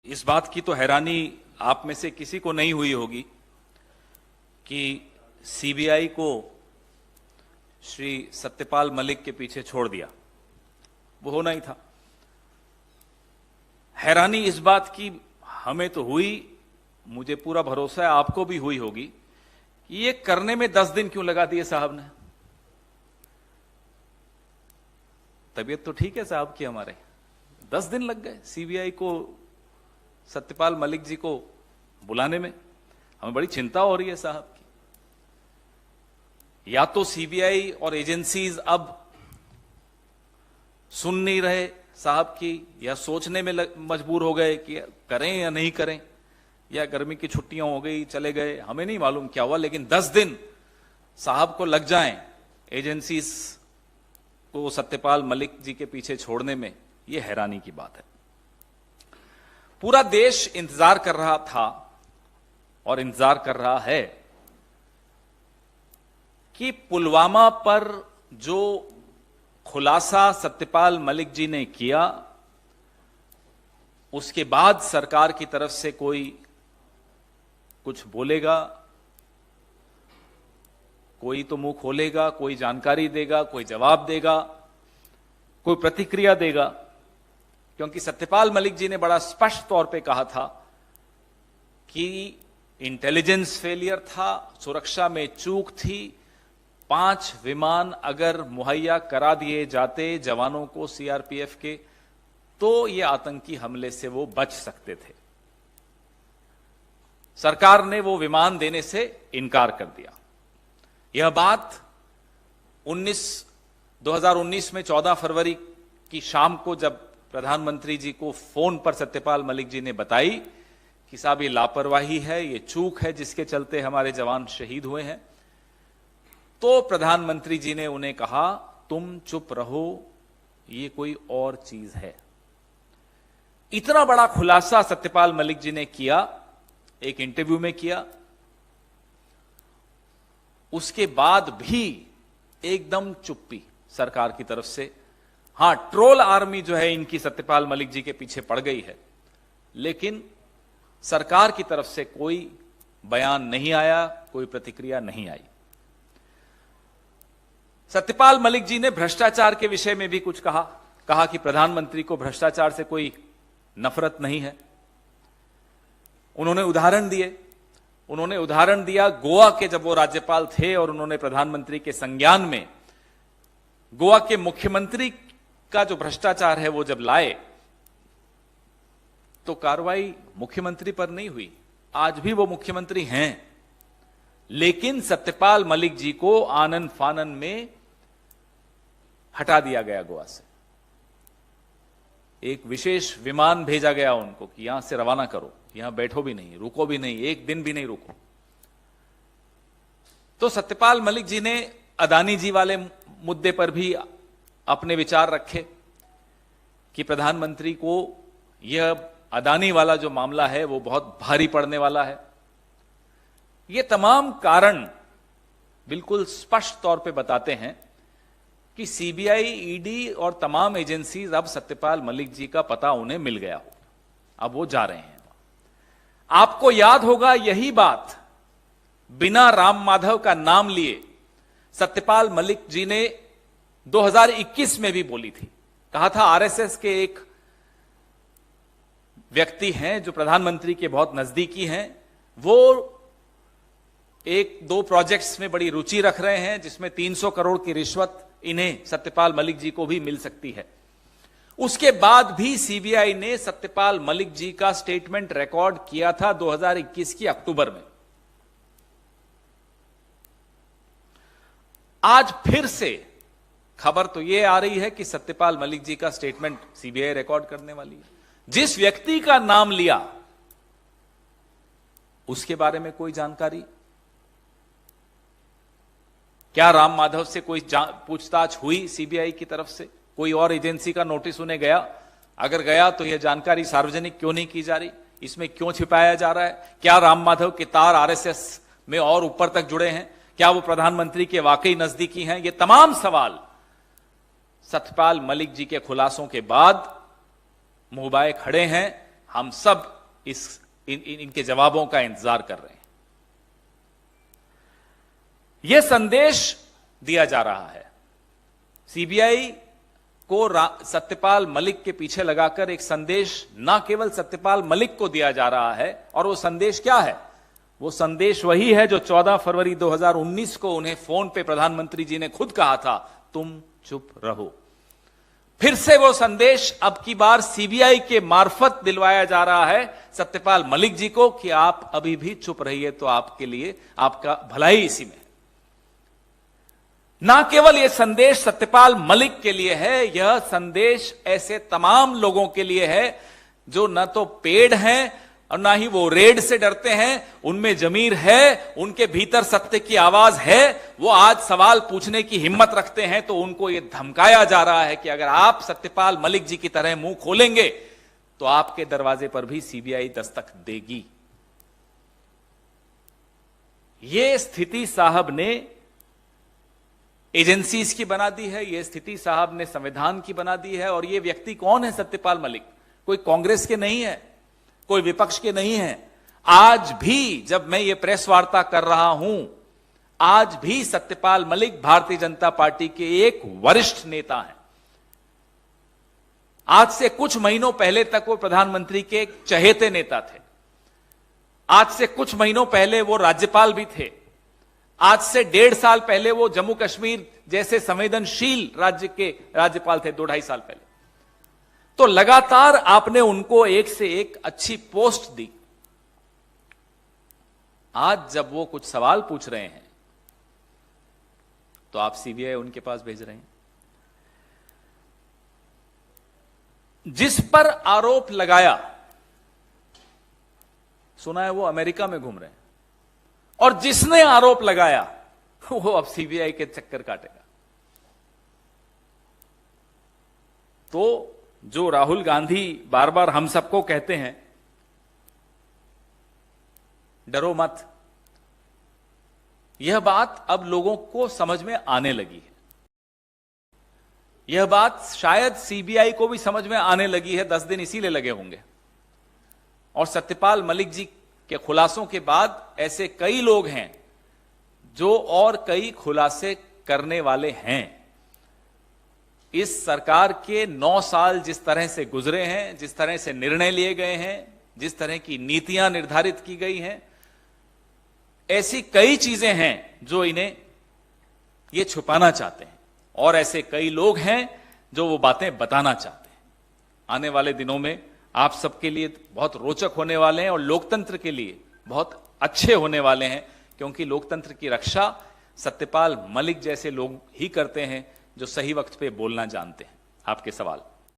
इस बात की तो हैरानी आप में से किसी को नहीं हुई होगी कि सीबीआई को श्री सत्यपाल मलिक के पीछे छोड़ दिया। वो होना ही था। हैरानी इस बात की हमें तो हुई, मुझे पूरा भरोसा है आपको भी हुई होगी, कि ये करने में 10 दिन क्यों लगा दिए साहब ने। तबीयत तो ठीक है साहब की, हमारे 10 दिन लग गए सीबीआई को सत्यपाल मलिक जी को बुलाने में। हमें बड़ी चिंता हो रही है साहब की। या तो सीबीआई और एजेंसीज अब सुन नहीं रहे साहब की, या सोचने में मजबूर हो गए कि करें या नहीं करें, या गर्मी की छुट्टियां हो गई चले गए, हमें नहीं मालूम क्या हुआ। लेकिन 10 दिन साहब को लग जाएं एजेंसीज को सत्यपाल मलिक जी के पीछे छोड़ने में, यह हैरानी की बात है। पूरा देश इंतजार कर रहा था और इंतजार कर रहा है कि पुलवामा पर जो खुलासा सत्यपाल मलिक जी ने किया, उसके बाद सरकार की तरफ से कोई कुछ बोलेगा, कोई तो मुंह खोलेगा, कोई जानकारी देगा, कोई जवाब देगा, कोई प्रतिक्रिया देगा। क्योंकि सत्यपाल मलिक जी ने बड़ा स्पष्ट तौर पे कहा था कि इंटेलिजेंस फेलियर था, सुरक्षा में चूक थी। 5 विमान अगर मुहैया करा दिए जाते जवानों को सीआरपीएफ के, तो ये आतंकी हमले से वो बच सकते थे। सरकार ने वो विमान देने से इनकार कर दिया। यह बात 2019 में 14 फरवरी की शाम को जब प्रधानमंत्री जी को फोन पर सत्यपाल मलिक जी ने बताई कि साहब ये लापरवाही है, ये चूक है जिसके चलते हमारे जवान शहीद हुए हैं, तो प्रधानमंत्री जी ने उन्हें कहा तुम चुप रहो, ये कोई और चीज है। इतना बड़ा खुलासा सत्यपाल मलिक जी ने किया, एक इंटरव्यू में किया। उसके बाद भी एकदम चुप्पी सरकार की तरफ से। हां, ट्रोल आर्मी जो है इनकी सत्यपाल मलिक जी के पीछे पड़ गई है, लेकिन सरकार की तरफ से कोई बयान नहीं आया, कोई प्रतिक्रिया नहीं आई। सत्यपाल मलिक जी ने भ्रष्टाचार के विषय में भी कुछ कहा कि प्रधानमंत्री को भ्रष्टाचार से कोई नफरत नहीं है। उन्होंने उदाहरण दिया गोवा के, जब वो राज्यपाल थे और उन्होंने प्रधानमंत्री के संज्ञान में गोवा के मुख्यमंत्री का जो भ्रष्टाचार है वो जब लाए, तो कार्रवाई मुख्यमंत्री पर नहीं हुई। आज भी वो मुख्यमंत्री हैं, लेकिन सत्यपाल मलिक जी को आनन फानन में हटा दिया गया गोवा से। एक विशेष विमान भेजा गया उनको कि यहां से रवाना करो, यहां बैठो भी नहीं, रुको भी नहीं, एक दिन भी नहीं रुको। तो सत्यपाल मलिक जी ने अदानी जी वाले मुद्दे पर भी अपने विचार रखे कि प्रधानमंत्री को यह अदानी वाला जो मामला है वो बहुत भारी पड़ने वाला है। ये तमाम कारण बिल्कुल स्पष्ट तौर पे बताते हैं कि सीबीआई, ईडी और तमाम एजेंसीज अब सत्यपाल मलिक जी का पता उन्हें मिल गया हो, अब वो जा रहे हैं। आपको याद होगा यही बात बिना राम माधव का नाम लिए सत्यपाल मलिक जी ने 2021 में भी बोली थी। कहा था आरएसएस के एक व्यक्ति हैं जो प्रधानमंत्री के बहुत नजदीकी हैं, वो 1-2 प्रोजेक्ट्स में बड़ी रुचि रख रहे हैं जिसमें 300 करोड़ की रिश्वत इन्हें सत्यपाल मलिक जी को भी मिल सकती है। उसके बाद भी सीबीआई ने सत्यपाल मलिक जी का स्टेटमेंट रिकॉर्ड किया था 2021 की अक्टूबर में। आज फिर से खबर तो यह आ रही है कि सत्यपाल मलिक जी का स्टेटमेंट सीबीआई रिकॉर्ड करने वाली है। जिस व्यक्ति का नाम लिया उसके बारे में कोई जानकारी? क्या राम माधव से कोई पूछताछ हुई सीबीआई की तरफ से? कोई और एजेंसी का नोटिस उन्हें गया? अगर गया तो यह जानकारी सार्वजनिक क्यों नहीं की जा रही? इसमें क्यों छिपाया जा रहा है? क्या राम माधव के तार आरएसएस में और ऊपर तक जुड़े हैं? क्या वो प्रधानमंत्री के वाकई नजदीकी हैं? ये तमाम सवाल सत्यपाल मलिक जी के खुलासों के बाद मुंह बाए खड़े हैं। हम सब इनके जवाबों का इंतजार कर रहे हैं। यह संदेश दिया जा रहा है सीबीआई को सत्यपाल मलिक के पीछे लगाकर, एक संदेश ना केवल सत्यपाल मलिक को दिया जा रहा है, और वो संदेश क्या है? वो संदेश वही है जो 14 फरवरी 2019 को उन्हें फोन पे प्रधानमंत्री जी ने खुद कहा था, तुम चुप रहो। फिर से वो संदेश अब की बार सीबीआई के मार्फत दिलवाया जा रहा है सत्यपाल मलिक जी को कि आप अभी भी चुप रहिए, तो आपके लिए आपका भलाई इसी में। ना केवल यह संदेश सत्यपाल मलिक के लिए है, यह संदेश ऐसे तमाम लोगों के लिए है जो न तो पेड़ हैं और ना ही वो रेड से डरते हैं, उनमें जमीर है, उनके भीतर सत्य की आवाज है, वो आज सवाल पूछने की हिम्मत रखते हैं। तो उनको ये धमकाया जा रहा है कि अगर आप सत्यपाल मलिक जी की तरह मुंह खोलेंगे तो आपके दरवाजे पर भी सीबीआई दस्तक देगी। ये स्थिति साहब ने एजेंसीज की बना दी है, ये स्थिति साहब ने संविधान की बना दी है। और ये व्यक्ति कौन है? सत्यपाल मलिक कोई कांग्रेस के नहीं है, कोई विपक्ष के नहीं है। आज भी जब मैं ये प्रेस वार्ता कर रहा हूं, आज भी सत्यपाल मलिक भारतीय जनता पार्टी के एक वरिष्ठ नेता हैं। आज से कुछ महीनों पहले तक वो प्रधानमंत्री के एक चहेते नेता थे। आज से कुछ महीनों पहले वो राज्यपाल भी थे। आज से 1.5 साल पहले वो जम्मू कश्मीर जैसे संवेदनशील राज्य के राज्यपाल थे, 2-2.5 साल पहले। तो लगातार आपने उनको एक से एक अच्छी पोस्ट दी। आज जब वो कुछ सवाल पूछ रहे हैं तो आप सीबीआई उनके पास भेज रहे हैं। जिस पर आरोप लगाया, सुना है वो अमेरिका में घूम रहे हैं, और जिसने आरोप लगाया वो अब सीबीआई के चक्कर काटेगा। तो जो राहुल गांधी बार बार हम सबको कहते हैं डरो मत, यह बात अब लोगों को समझ में आने लगी है। यह बात शायद सीबीआई को भी समझ में आने लगी है। 10 दिन इसीलिए लगे होंगे। और सत्यपाल मलिक जी के खुलासों के बाद ऐसे कई लोग हैं जो और कई खुलासे करने वाले हैं। इस सरकार के 9 साल जिस तरह से गुजरे हैं, जिस तरह से निर्णय लिए गए हैं, जिस तरह की नीतियां निर्धारित की गई हैं, ऐसी कई चीजें हैं जो इन्हें ये छुपाना चाहते हैं, और ऐसे कई लोग हैं जो वो बातें बताना चाहते हैं। आने वाले दिनों में आप सबके लिए बहुत रोचक होने वाले हैं और लोकतंत्र के लिए बहुत अच्छे होने वाले हैं, क्योंकि लोकतंत्र की रक्षा सत्यपाल मलिक जैसे लोग ही करते हैं जो सही वक्त पे बोलना जानते हैं। आपके सवाल।